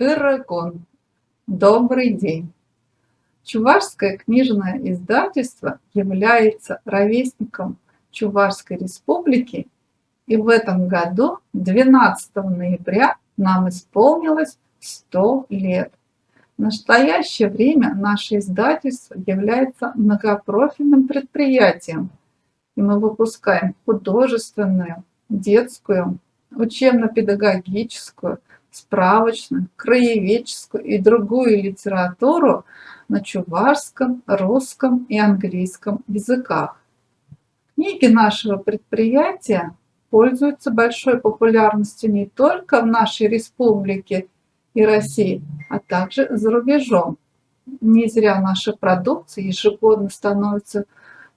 Иракон. Добрый день! Чувашское книжное издательство является ровесником Чувашской республики, и в этом году, 12 ноября, нам исполнилось 100 лет. В настоящее время наше издательство является многопрофильным предприятием, и мы выпускаем художественную, детскую, учебно-педагогическую, справочную, краеведческую и другую литературу на чувашском, русском и английском языках. Книги нашего предприятия пользуются большой популярностью не только в нашей республике и России, а также за рубежом. Не зря наша продукция ежегодно становится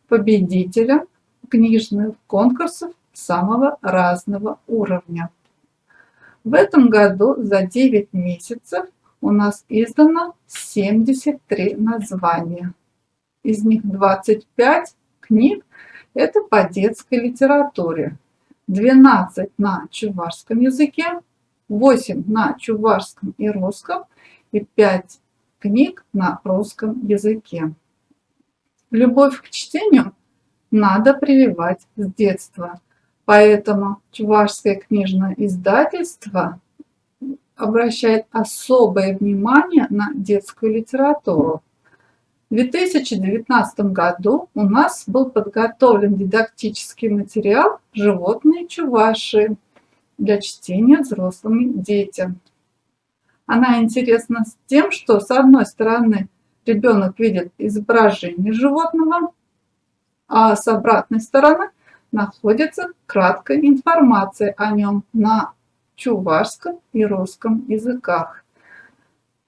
победителем книжных конкурсов самого разного уровня. В этом году за 9 месяцев у нас издано 73 названия. Из них 25 книг – это по детской литературе, 12 на чувашском языке, 8 на чувашском и русском и 5 книг на русском языке. Любовь к чтению надо прививать с детства. Поэтому Чувашское книжное издательство обращает особое внимание на детскую литературу. В 2019 году у нас был подготовлен дидактический материал «Животные Чувашии» для чтения взрослым детям. Она интересна тем, что с одной стороны ребенок видит изображение животного, а с обратной стороны находится краткая информация о нем на чувашском и русском языках.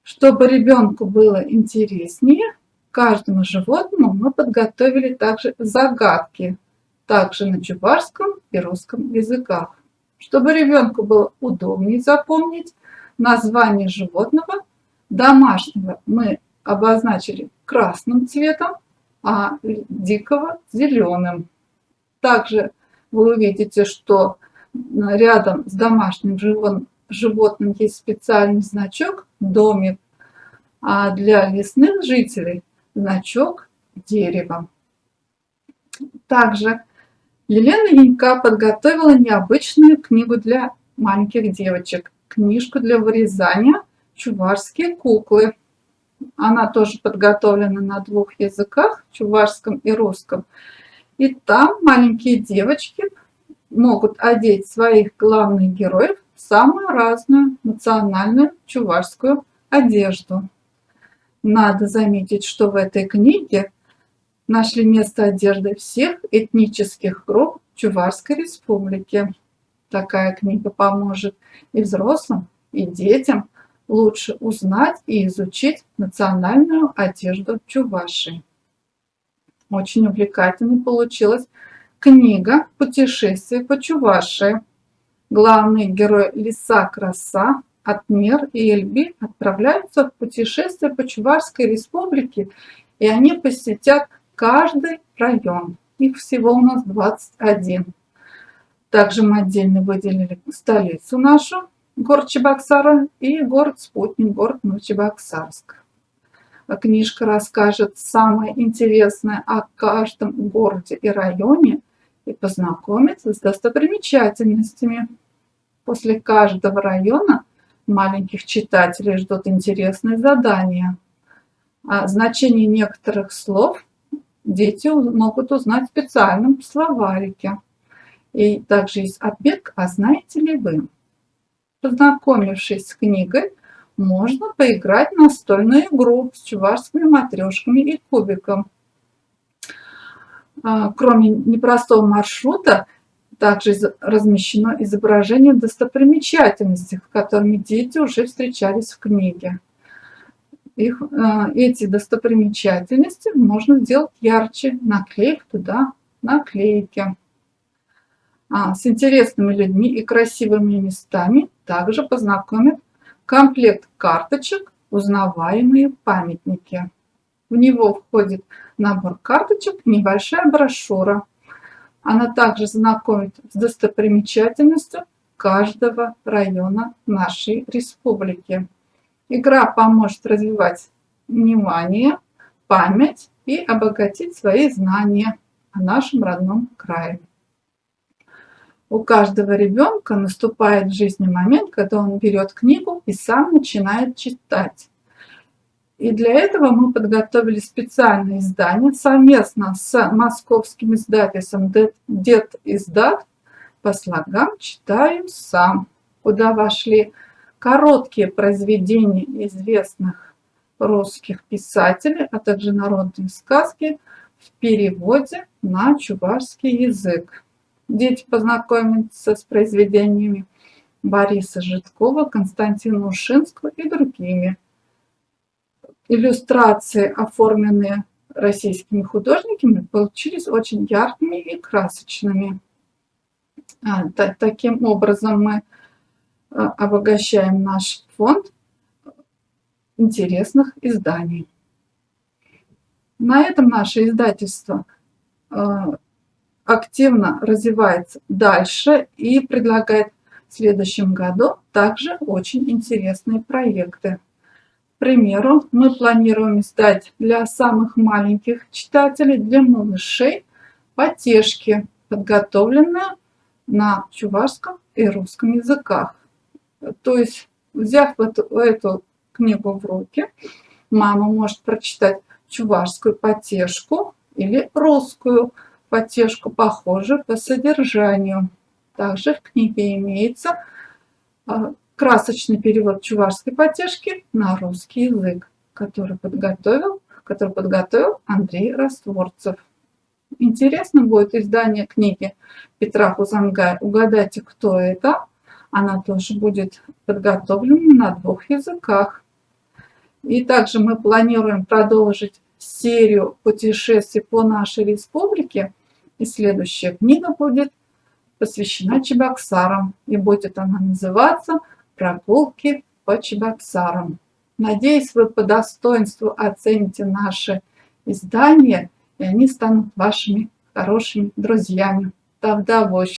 Чтобы ребенку было интереснее, каждому животному мы подготовили также загадки, также на чувашском и русском языках. Чтобы ребенку было удобнее запомнить название животного, домашнего мы обозначили красным цветом, а дикого – зеленым. Также вы увидите, что рядом с домашним животным есть специальный значок «домик», а для лесных жителей значок «дерево». Также Елена Янька подготовила необычную книгу для маленьких девочек, книжку для вырезания «Чувашские куклы». Она тоже подготовлена на 2 языках, чувашском и русском. И там маленькие девочки могут одеть своих главных героев в самую разную национальную чувашскую одежду. Надо заметить, что в этой книге нашли место одежды всех этнических групп Чувашской республики. Такая книга поможет и взрослым, и детям лучше узнать и изучить национальную одежду Чувашии. Очень увлекательной получилась книга «Путешествие по Чувашии». Главные герои Лиса, Краса, Атмер и Эльби отправляются в путешествие по Чувашской республике, и они посетят каждый район. Их всего у нас 21. Также мы отдельно выделили столицу нашу, город Чебоксары, и город-спутник, город Новочебоксарск. Книжка расскажет самое интересное о каждом городе и районе и познакомит с достопримечательностями. После каждого района маленьких читателей ждут интересные задания. Значение некоторых слов дети могут узнать в специальном словарике. И также есть отметка «А знаете ли вы?». Познакомившись с книгой, можно поиграть в настольную игру с чувашскими матрешками и кубиком. Кроме непростого маршрута, также размещено изображение достопримечательностей, с которыми дети уже встречались в книге. Эти достопримечательности можно сделать ярче, наклеив туда наклейки. С интересными людьми и красивыми местами также познакомят комплект карточек «Узнаваемые памятники». В него входит набор карточек и небольшая брошюра. Она также знакомит с достопримечательностью каждого района нашей республики. Игра поможет развивать внимание, память и обогатить свои знания о нашем родном крае. У каждого ребенка наступает в жизни момент, когда он берет книгу и сам начинает читать. И для этого мы подготовили специальное издание совместно с московским издательством «Дед издат» по слогам «Читаю сам», куда вошли короткие произведения известных русских писателей, а также народные сказки в переводе на чувашский язык. Дети познакомятся с произведениями Бориса Житкова, Константина Ушинского и другими. Иллюстрации, оформленные российскими художниками, получились очень яркими и красочными. Таким образом мы обогащаем наш фонд интересных изданий. На этом наше издательство активно развивается дальше и предлагает в следующем году также очень интересные проекты. К примеру, мы планируем издать для самых маленьких читателей, для малышей, потешки, подготовленные на чувашском и русском языках. То есть, взяв эту книгу в руки, мама может прочитать чувашскую потешку или русскую потешку, похожую по содержанию. Также в книге имеется красочный перевод чувашской потешки на русский язык, который подготовил Андрей Растворцев. Интересно будет издание книги Петра Хузангая «Угадайте, кто это?». Она тоже будет подготовлена на 2 языках. И также мы планируем продолжить серию путешествий по нашей республике. И следующая книга будет посвящена Чебоксарам. И будет она называться «Прогулки по Чебоксарам». Надеюсь, вы по достоинству оцените наши издания, и они станут вашими хорошими друзьями. До встречи!